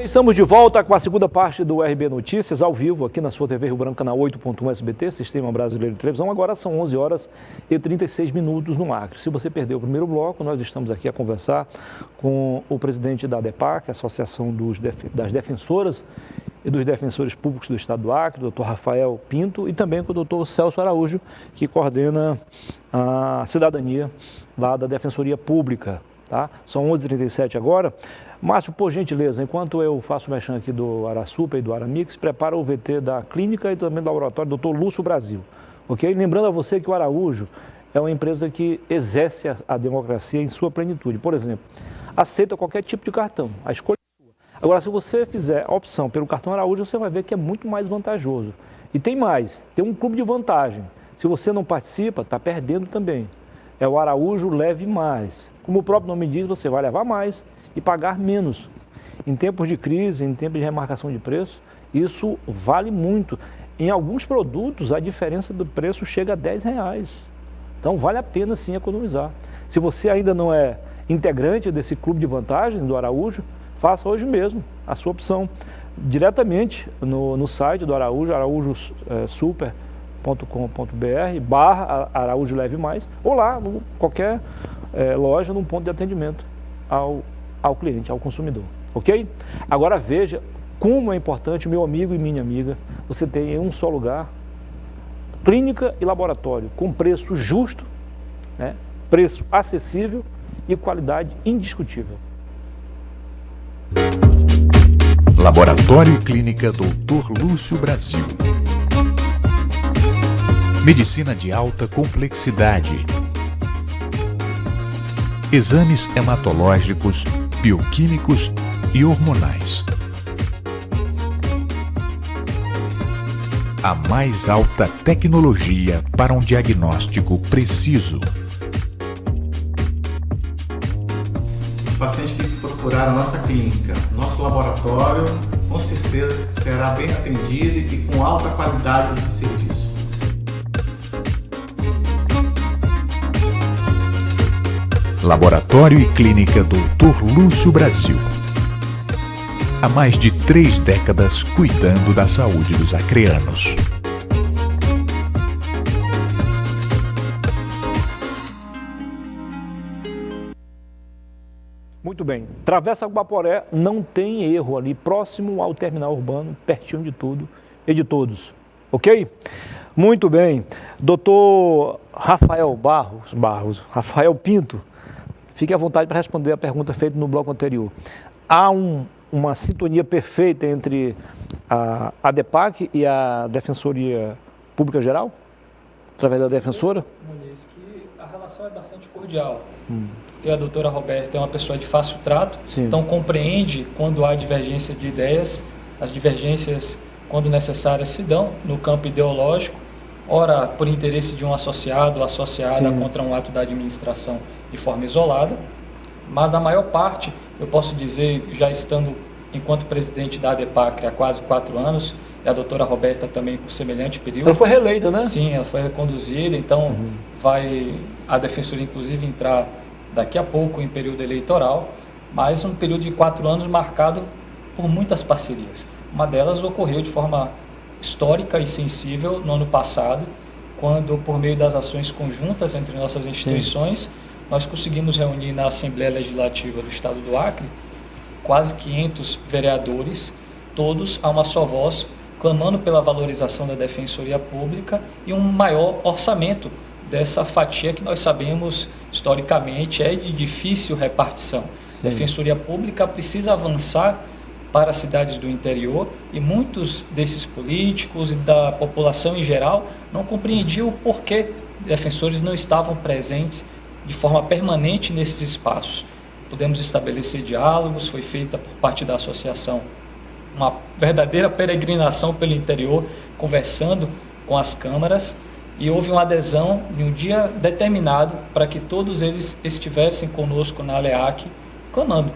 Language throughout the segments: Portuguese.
Estamos de volta com a segunda parte do RB Notícias, ao vivo, aqui na sua TV Rio Branco, canal 8.1 SBT, Sistema Brasileiro de Televisão. Agora são 11 horas e 36 minutos no Acre. Se você perdeu o primeiro bloco, nós estamos aqui a conversar com o presidente da ADEPAC, Associação das Defensoras e dos Defensores Públicos do Estado do Acre, o Dr. Rafael Pinto, e também com o Dr. Celso Araújo, que coordena a cidadania lá da Defensoria Pública. Tá? São 11h37 agora. Márcio, por gentileza, enquanto eu faço o mexão aqui do Arasupa e do Aramix, prepara o VT da clínica e também do laboratório do Dr. Lúcio Brasil. Ok? Lembrando a você que o Araújo é uma empresa que exerce a democracia em sua plenitude. Por exemplo, aceita qualquer tipo de cartão, a escolha é sua. Agora, se você fizer a opção pelo cartão Araújo, você vai ver que é muito mais vantajoso. E tem mais, tem um clube de vantagem. Se você não participa, está perdendo também. É o Araújo Leve Mais. Como o próprio nome diz, você vai levar mais e pagar menos. Em tempos de crise, em tempos de remarcação de preço, isso vale muito. Em alguns produtos, a diferença do preço chega a R$10. Então, vale a pena sim economizar. Se você ainda não é integrante desse clube de vantagens do Araújo, faça hoje mesmo a sua opção. Diretamente no site do Araújo, araújosuper.com.br/Araújo Leve Mais, ou lá, em qualquer loja, num ponto de atendimento ao cliente, ao consumidor, ok? Agora veja como é importante, meu amigo e minha amiga, você ter em um só lugar clínica e laboratório com preço justo, né? Preço acessível e qualidade indiscutível. Laboratório e Clínica Dr. Lúcio Brasil. Medicina de alta complexidade. Exames hematológicos, bioquímicos e hormonais. A mais alta tecnologia para um diagnóstico preciso. Os pacientes que procuraram a nossa clínica, nosso laboratório, com certeza será bem atendido e com alta qualidade de serviço. Laboratório e Clínica Dr. Lúcio Brasil. Há mais de 3 décadas cuidando da saúde dos acreanos. Muito bem. Travessa Guaporé não tem erro ali, próximo ao terminal urbano, pertinho de tudo e de todos. Ok? Muito bem. Doutor Rafael Rafael Pinto, fique à vontade para responder a pergunta feita no bloco anterior. Há uma sintonia perfeita entre a ADEPAC e a Defensoria Pública Geral? Através da defensora? Muniz, que a relação é bastante cordial. Porque a doutora Roberta é uma pessoa de fácil trato, então compreende quando há divergência de ideias. As divergências, quando necessárias, se dão no campo ideológico, ora por interesse de um associado ou associada contra um ato da administração de forma isolada, mas na maior parte, eu posso dizer, já estando enquanto presidente da ADEPAC há quase 4 anos, e a doutora Roberta também por semelhante período. Ela foi reeleita, né? Sim, ela foi reconduzida, então vai a Defensoria inclusive entrar daqui a pouco em período eleitoral, mas um período de 4 anos marcado por muitas parcerias. Uma delas ocorreu de forma histórica e sensível no ano passado, quando, por meio das ações conjuntas entre nossas instituições, nós conseguimos reunir na Assembleia Legislativa do Estado do Acre quase 500 vereadores, todos a uma só voz, clamando pela valorização da Defensoria Pública e um maior orçamento dessa fatia que nós sabemos, historicamente, é de difícil repartição. A Defensoria Pública precisa avançar para as cidades do interior e muitos desses políticos e da população em geral não compreendiam o porquê defensores não estavam presentes de forma permanente nesses espaços. Pudemos estabelecer diálogos, foi feita por parte da associação uma verdadeira peregrinação pelo interior, conversando com as câmaras, e houve uma adesão em um dia determinado para que todos eles estivessem conosco na ALEAC, clamando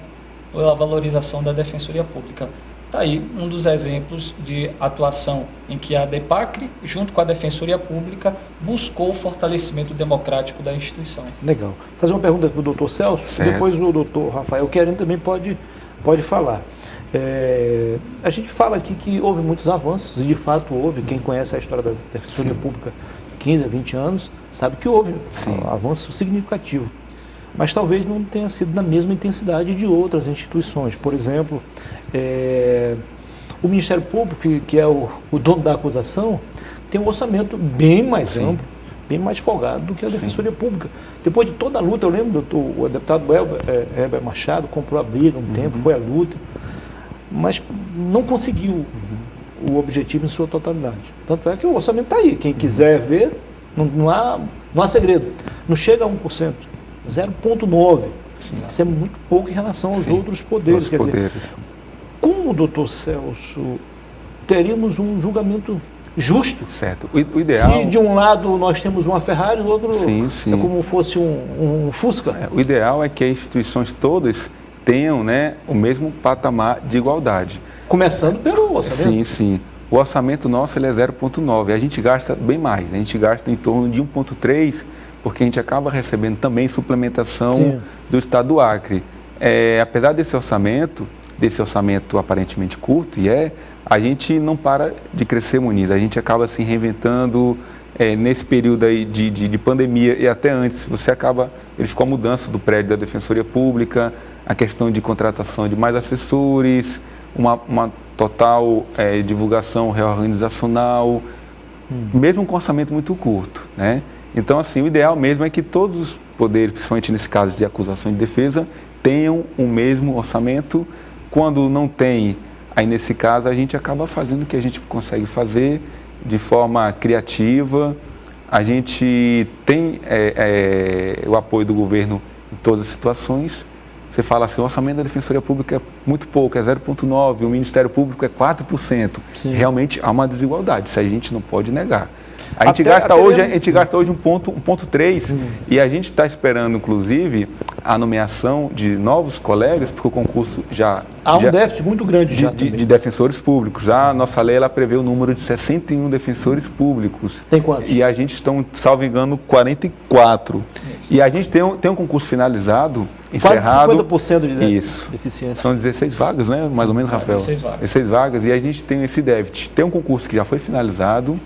pela valorização da Defensoria Pública. Está aí um dos exemplos de atuação em que a ADEPAC, junto com a Defensoria Pública, buscou o fortalecimento democrático da instituição. Legal. Fazer uma pergunta para o doutor Celso, e depois o doutor Rafael Querendo também pode falar. A gente fala aqui que houve muitos avanços, e de fato houve. Quem conhece a história da Defensoria Pública 15 a 20 anos sabe que houve um avanço significativo. Mas talvez não tenha sido na mesma intensidade de outras instituições. Por exemplo, o Ministério Público, que é o dono da acusação, tem um orçamento bem mais amplo, bem mais folgado do que a Defensoria Pública. Depois de toda a luta, eu lembro, o deputado Heber Machado comprou a briga um tempo, foi a luta, mas não conseguiu o objetivo em sua totalidade. Tanto é que o orçamento está aí. Quem quiser ver, não há segredo. Não chega a 1%, 0,9%. Isso é muito pouco em relação aos outros poderes. Quer dizer, como, doutor Celso, teríamos um julgamento justo? Certo. O ideal... Se de um lado nós temos uma Ferrari, do outro é como fosse um Fusca. O ideal é que as instituições todas tenham, né, o mesmo patamar de igualdade. Começando pelo orçamento. Sim. O orçamento nosso ele é 0,9. A gente gasta bem mais. A gente gasta em torno de 1,3, porque a gente acaba recebendo também suplementação do Estado do Acre. Apesar desse orçamento aparentemente curto, a gente não para de crescer, Muniz. A gente acaba se reinventando nesse período aí de pandemia e até antes. Ele ficou a mudança do prédio da Defensoria Pública, a questão de contratação de mais assessores, uma total divulgação reorganizacional, mesmo com orçamento muito curto, né? Então, assim, o ideal mesmo é que todos os poderes, principalmente nesse caso de acusação e defesa, tenham o mesmo orçamento. Quando não tem, aí nesse caso a gente acaba fazendo o que a gente consegue fazer de forma criativa. A gente tem o apoio do governo em todas as situações. Você fala assim, o orçamento da Defensoria Pública é muito pouco, é 0,9%, o Ministério Público é 4%. Realmente há uma desigualdade, isso a gente não pode negar. A gente gasta hoje 1,3 e a gente está esperando, inclusive, a nomeação de novos colegas, porque o concurso já... Há um déficit muito grande de defensores públicos. A nossa lei ela prevê o número de 61 defensores públicos. Tem quantos? E a gente está, salvo engano, 44. E a gente tem um concurso finalizado, encerrado. Quase 50% de deficiência. São 16 vagas, né? Mais ou menos, Rafael? 16 vagas. 16 vagas. E a gente tem esse déficit. Tem um concurso que já foi finalizado,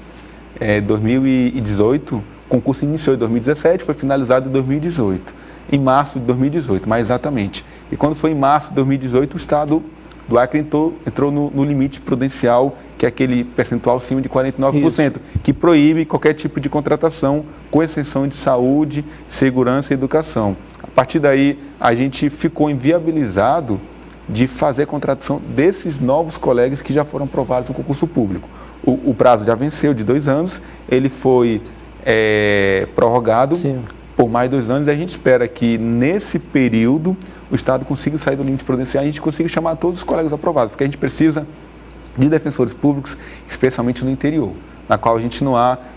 2018, o concurso iniciou em 2017, foi finalizado em 2018, em março de 2018, mais exatamente. E quando foi em março de 2018, o Estado do Acre entrou no limite prudencial, que é aquele percentual acima de 49%, que proíbe qualquer tipo de contratação, com exceção de saúde, segurança e educação. A partir daí, a gente ficou inviabilizado de fazer a contratação desses novos colegas que já foram aprovados no concurso público. O prazo já venceu de 2 anos, ele foi prorrogado por mais 2 anos e a gente espera que nesse período o Estado consiga sair do limite prudencial e a gente consiga chamar todos os colegas aprovados, porque a gente precisa de defensores públicos, especialmente no interior, na qual a gente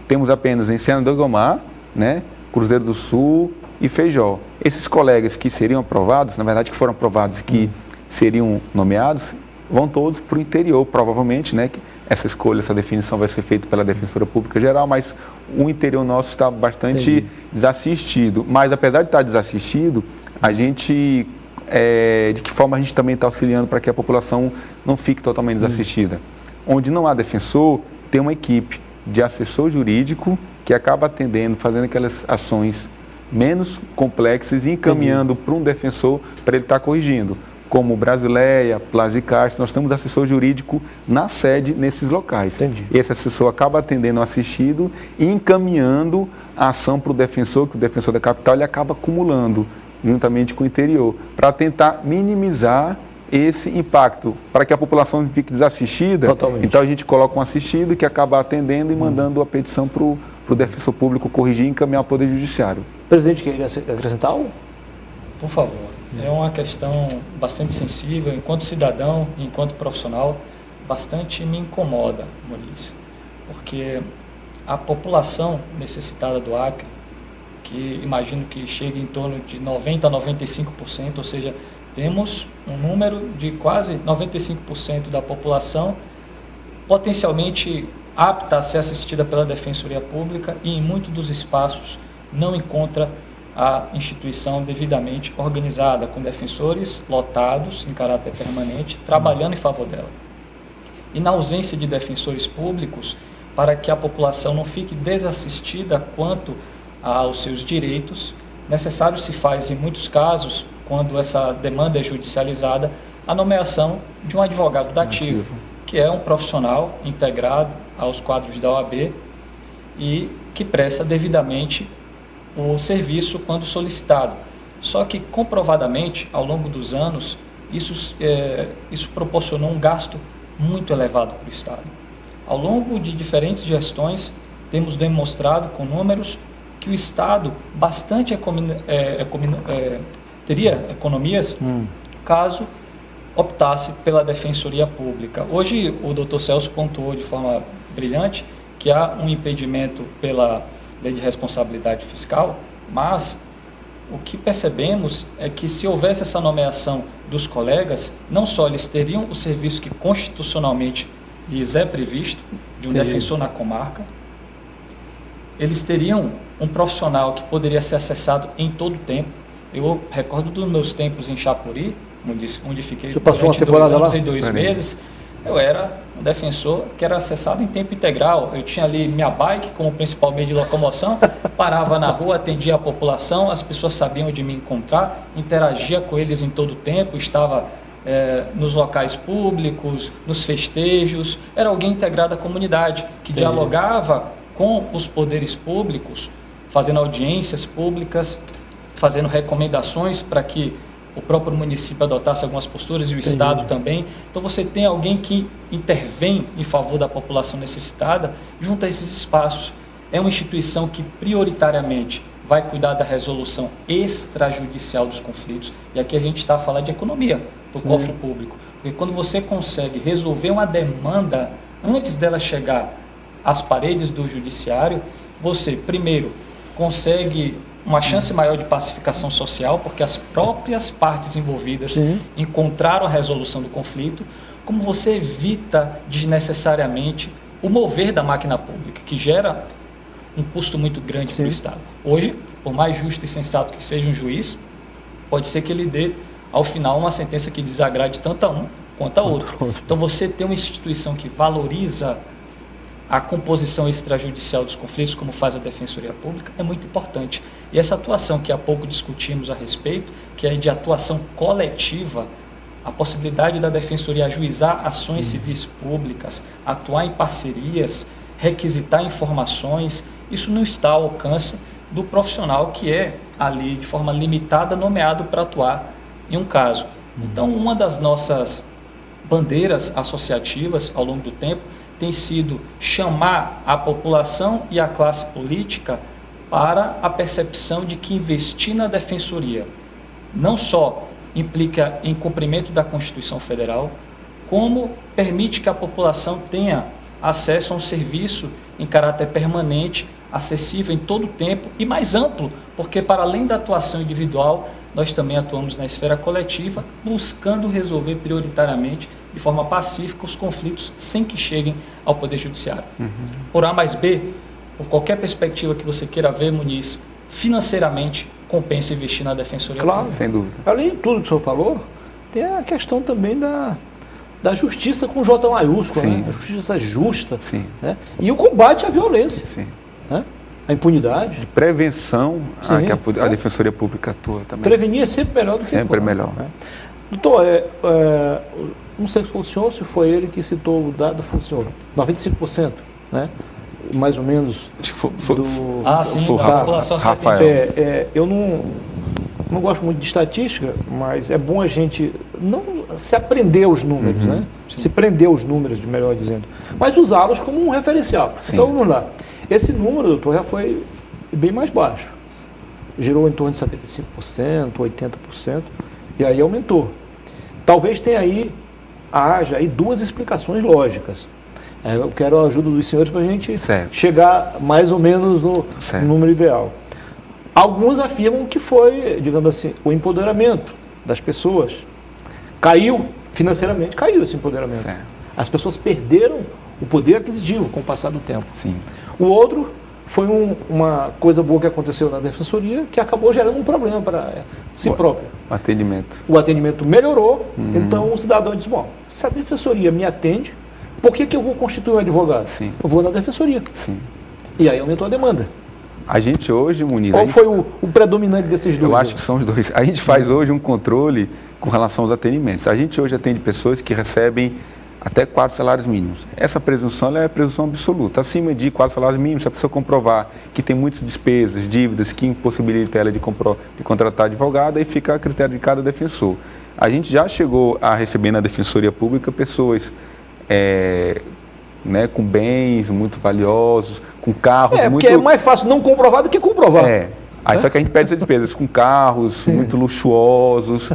temos apenas em Senador Guiomar, né, Cruzeiro do Sul e Feijó. Esses colegas que seriam aprovados, na verdade que foram aprovados e que seriam nomeados, vão todos para o interior, provavelmente, né, essa escolha, essa definição vai ser feita pela Defensora Pública Geral, mas o interior nosso está bastante desassistido. Mas, apesar de estar desassistido, a gente, de que forma a gente também está auxiliando para que a população não fique totalmente desassistida? Onde não há defensor, tem uma equipe de assessor jurídico que acaba atendendo, fazendo aquelas ações menos complexas e encaminhando para um defensor para ele estar corrigindo. Como Brasileia, Plagicast, nós temos assessor jurídico na sede nesses locais. Esse assessor acaba atendendo o assistido e encaminhando a ação para o defensor, que o defensor da capital ele acaba acumulando juntamente com o interior, para tentar minimizar esse impacto, para que a população não fique desassistida. Então a gente coloca um assistido que acaba atendendo e mandando a petição para o defensor público corrigir e encaminhar ao Poder Judiciário. Presidente, queria acrescentar algo? Por favor. É uma questão bastante sensível, enquanto cidadão e enquanto profissional, bastante me incomoda, Muniz, porque a população necessitada do Acre, que imagino que chegue em torno de 90% a 95%, ou seja, temos um número de quase 95% da população potencialmente apta a ser assistida pela Defensoria Pública e em muitos dos espaços não encontra a instituição devidamente organizada, com defensores lotados em caráter permanente, trabalhando em favor dela. E na ausência de defensores públicos, para que a população não fique desassistida quanto aos seus direitos, necessário se faz, em muitos casos, quando essa demanda é judicializada, a nomeação de um advogado dativo, que é um profissional integrado aos quadros da OAB e que presta devidamente o serviço quando solicitado. Só que, comprovadamente, ao longo dos anos, isso proporcionou um gasto muito elevado para o Estado. Ao longo de diferentes gestões, temos demonstrado com números que o Estado teria economias caso optasse pela Defensoria Pública. Hoje, o Dr. Celso pontuou de forma brilhante que há um impedimento pela Lei de Responsabilidade Fiscal, mas o que percebemos é que se houvesse essa nomeação dos colegas, não só eles teriam o serviço que constitucionalmente lhes é previsto, de um defensor na comarca, eles teriam um profissional que poderia ser acessado em todo o tempo. Eu recordo dos meus tempos em Chapuri, onde fiquei durante 2 anos e 2 meses, eu era um defensor que era acessado em tempo integral. Eu tinha ali minha bike como principal meio de locomoção, parava na rua, atendia a população, as pessoas sabiam onde me encontrar, interagia com eles em todo o tempo, estava nos locais públicos, nos festejos, era alguém integrado à comunidade, que dialogava com os poderes públicos, fazendo audiências públicas, fazendo recomendações para que o próprio município adotasse algumas posturas e o Estado também. Então você tem alguém que intervém em favor da população necessitada junto a esses espaços. É uma instituição que prioritariamente vai cuidar da resolução extrajudicial dos conflitos. E aqui a gente está a falar de economia do cofre público. Porque quando você consegue resolver uma demanda antes dela chegar às paredes do judiciário, você, primeiro, consegue uma chance maior de pacificação social, porque as próprias partes envolvidas encontraram a resolução do conflito, como você evita desnecessariamente o mover da máquina pública, que gera um custo muito grande para o Estado. Hoje, por mais justo e sensato que seja um juiz, pode ser que ele dê, ao final, uma sentença que desagrade tanto a um quanto a outro. Então, você ter uma instituição que valoriza a composição extrajudicial dos conflitos, como faz a Defensoria Pública, é muito importante. E essa atuação que há pouco discutimos a respeito, que é de atuação coletiva, a possibilidade da Defensoria ajuizar ações civis públicas, atuar em parcerias, requisitar informações, isso não está ao alcance do profissional que é ali, de forma limitada, nomeado para atuar em um caso. Então, uma das nossas bandeiras associativas ao longo do tempo tem sido chamar a população e a classe política para a percepção de que investir na Defensoria não só implica em cumprimento da Constituição Federal, como permite que a população tenha acesso a um serviço em caráter permanente, acessível em todo o tempo e mais amplo, porque para além da atuação individual, nós também atuamos na esfera coletiva, buscando resolver prioritariamente, de forma pacífica, os conflitos sem que cheguem ao Poder Judiciário. Por A mais B, por qualquer perspectiva que você queira ver, Muniz, financeiramente compensa investir na Defensoria Claro, Pública. Sem dúvida. Além de tudo que o senhor falou, tem a questão também da justiça com J maiúsculo, né? A justiça justa, né? E o combate à violência, né? A impunidade. De prevenção que a Defensoria Pública atua também. Prevenir é sempre melhor do que sempre melhor. Né? Doutor, não sei se foi o senhor, se foi ele que citou o dado, foi o senhor, 95%, né? Mais ou menos. Acho que foi da população Rafael. Eu não gosto muito de estatística, mas é bom a gente não se aprender os números, né? Se prender os números, melhor dizendo, mas usá-los como um referencial. Então vamos lá. Esse número, doutor, já foi bem mais baixo. Girou em torno de 75%, 80%, e aí aumentou. Talvez haja aí duas explicações lógicas. Eu quero a ajuda dos senhores para a gente chegar mais ou menos no número ideal. Alguns afirmam que foi, digamos assim, o empoderamento das pessoas. Caiu financeiramente, caiu esse empoderamento. As pessoas perderam o poder aquisitivo com o passar do tempo. O outro foi uma coisa boa que aconteceu na Defensoria, que acabou gerando um problema para si própria. Atendimento. O atendimento melhorou, então o cidadão diz, bom, se a Defensoria me atende, por que eu vou constituir um advogado? Sim. Eu vou na Defensoria. Sim. E aí aumentou a demanda. A gente hoje, Muniz... Qual foi o predominante desses dois? Eu acho que são os dois. A gente faz hoje um controle com relação aos atendimentos. A gente hoje atende pessoas que recebem até 4 salários mínimos. Essa presunção ela é a presunção absoluta. Acima de 4 salários mínimos, se a pessoa comprovar que tem muitas despesas, dívidas que impossibilitam ela de contratar advogado, aí fica a critério de cada defensor. A gente já chegou a receber na Defensoria Pública pessoas com bens muito valiosos, com carros muito... porque é mais fácil não comprovar do que comprovar. Aí só que a gente pede essas despesas com carros muito luxuosos,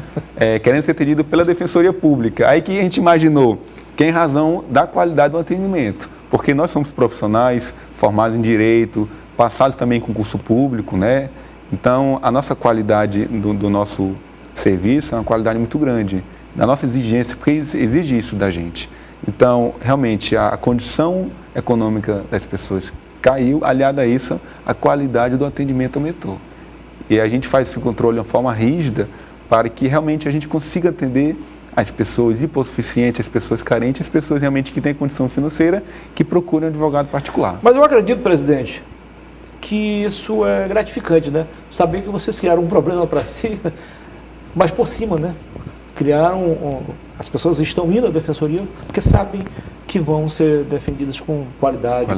querendo ser atendido pela Defensoria Pública. Aí que a gente imaginou que é em razão da qualidade do atendimento, porque nós somos profissionais formados em direito, passados também em concurso público, né? Então, a nossa qualidade do nosso serviço é uma qualidade muito grande, da nossa exigência, porque exige isso da gente. Então, realmente, a condição econômica das pessoas caiu, aliada a isso, a qualidade do atendimento aumentou. E a gente faz esse controle de uma forma rígida para que realmente a gente consiga atender as pessoas hipossuficientes, as pessoas carentes, as pessoas realmente que têm condição financeira, que procuram um advogado particular. Mas eu acredito, presidente, que isso é gratificante, né? Saber que vocês criaram um problema para si, mas por cima, né? As pessoas estão indo à Defensoria porque sabem que vão ser defendidas com qualidade.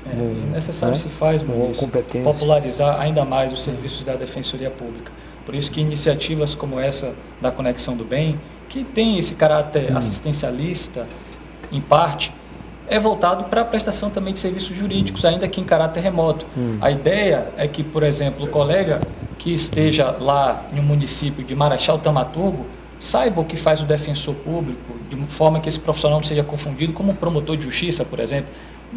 É necessário se faz, Muniz, popularizar ainda mais os serviços da Defensoria Pública. Por isso que iniciativas como essa da Conexão do Bem, que tem esse caráter assistencialista, em parte, é voltado para a prestação também de serviços jurídicos, ainda que em caráter remoto. A ideia é que, por exemplo, o colega que esteja lá no município de Marechal Tamaturgo saiba o que faz o defensor público, de forma que esse profissional não seja confundido como um promotor de justiça, por exemplo.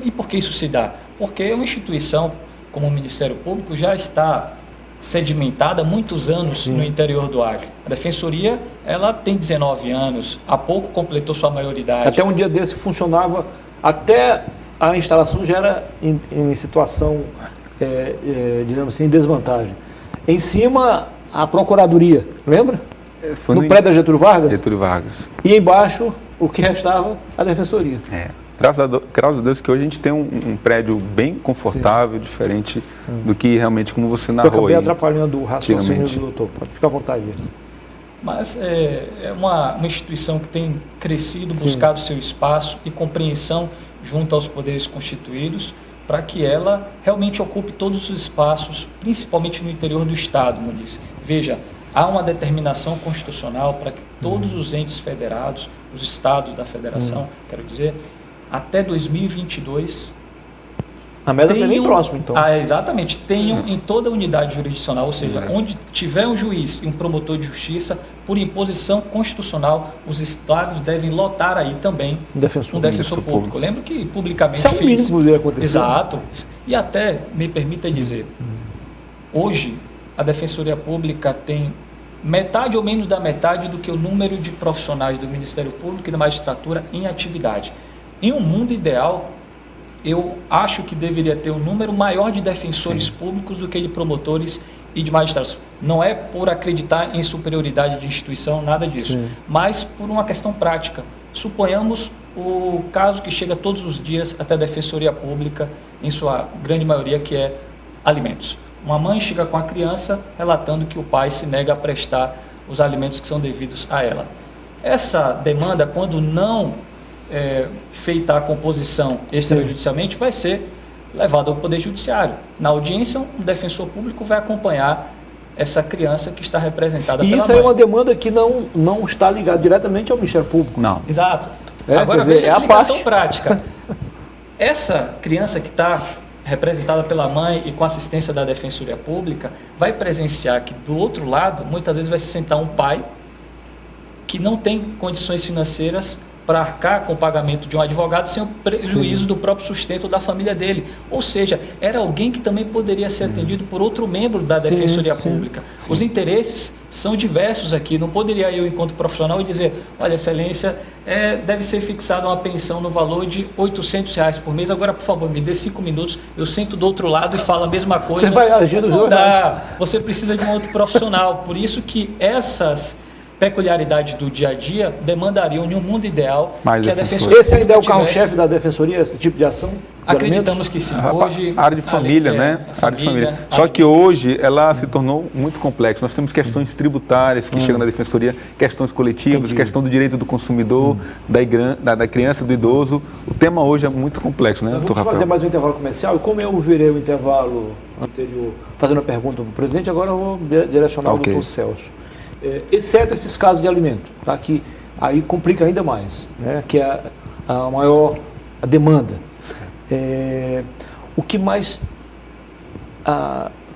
E por que isso se dá? Porque uma instituição como o Ministério Público já está sedimentada há muitos anos no interior do Acre. A Defensoria, ela tem 19 anos, há pouco completou sua maioridade. Até um dia desse funcionava, até a instalação já era em situação, digamos assim, em desvantagem. Em cima, a Procuradoria, lembra? No prédio da Getúlio Vargas? Getúlio Vargas. E embaixo, o que restava, a Defensoria. Graças a Deus que hoje a gente tem um prédio bem confortável, diferente do que realmente como você narrou. Eu acabei atrapalhando o raciocínio do doutor, pode ficar à vontade. Mas é uma instituição que tem crescido, buscado seu espaço e compreensão junto aos poderes constituídos, para que ela realmente ocupe todos os espaços, principalmente no interior do Estado, Muniz. Veja, há uma determinação constitucional para que todos os entes federados, os estados da federação, quero dizer, até 2022... A meta está bem próxima, então. Exatamente. Tenham em toda a unidade jurisdicional, ou seja, onde tiver um juiz e um promotor de justiça, por imposição constitucional, os estados devem lotar aí também um defensor público. Lembro que publicamente isso é o mínimo que poderia acontecer. Exato. E até, me permita dizer, hoje a Defensoria Pública tem metade ou menos da metade do que o número de profissionais do Ministério Público e da magistratura em atividade. Em um mundo ideal, eu acho que deveria ter um número maior de defensores públicos do que de promotores e de magistrados. Não é por acreditar em superioridade de instituição, nada disso, mas por uma questão prática. Suponhamos o caso que chega todos os dias até a Defensoria Pública, em sua grande maioria, que é alimentos. Uma mãe chega com a criança relatando que o pai se nega a prestar os alimentos que são devidos a ela. Essa demanda, quando não feita a composição extrajudicialmente, vai ser levada ao Poder Judiciário. Na audiência, um defensor público vai acompanhar essa criança que está representada pela mãe. E isso é uma demanda que não está ligada diretamente ao Ministério Público. Não. Exato. Agora, veja a aplicação prática. Essa criança que está representada pela mãe e com assistência da Defensoria Pública, vai presenciar que do outro lado, muitas vezes vai se sentar um pai que não tem condições financeiras para arcar com o pagamento de um advogado sem o prejuízo do próprio sustento da família dele. Ou seja, era alguém que também poderia ser atendido por outro membro da Defensoria Pública. Os interesses são diversos aqui. Não poderia eu, enquanto profissional, dizer, olha, excelência, deve ser fixada uma pensão no valor de R$800 por mês. Agora, por favor, me dê 5 minutos, eu sento do outro lado e falo a mesma coisa. Você vai agir dos dois lados. Você precisa de um outro profissional. Por isso que essas peculiaridades do dia a dia demandariam, em um mundo ideal, que a Defensoria Esse ainda é o carro-chefe da Defensoria, esse tipo de ação? Acreditamos que sim. Hoje, a área de família, né? A área de família. Só que hoje ela se tornou muito complexa. Nós temos questões tributárias que chegam na Defensoria, questões coletivas, questão do direito do consumidor, da criança, do idoso. O tema hoje é muito complexo, né, doutor Rafael? Vamos fazer mais um intervalo comercial. E como eu virei o intervalo anterior fazendo a pergunta para o presidente, agora eu vou direcionar ao doutor Celso. Exceto esses casos de alimento, tá? Que aí complica ainda mais, né? Que é a maior demanda. O que mais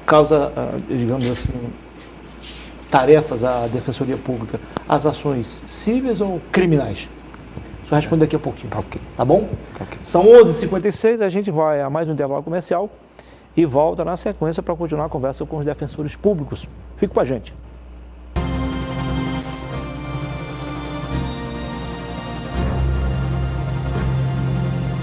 causa, digamos assim, tarefas à Defensoria Pública? As ações cíveis ou criminais? Só responde daqui a pouquinho. Tá bom? São 11h56, a gente vai a mais um intervalo comercial e volta na sequência para continuar a conversa com os defensores públicos. Fique com a gente.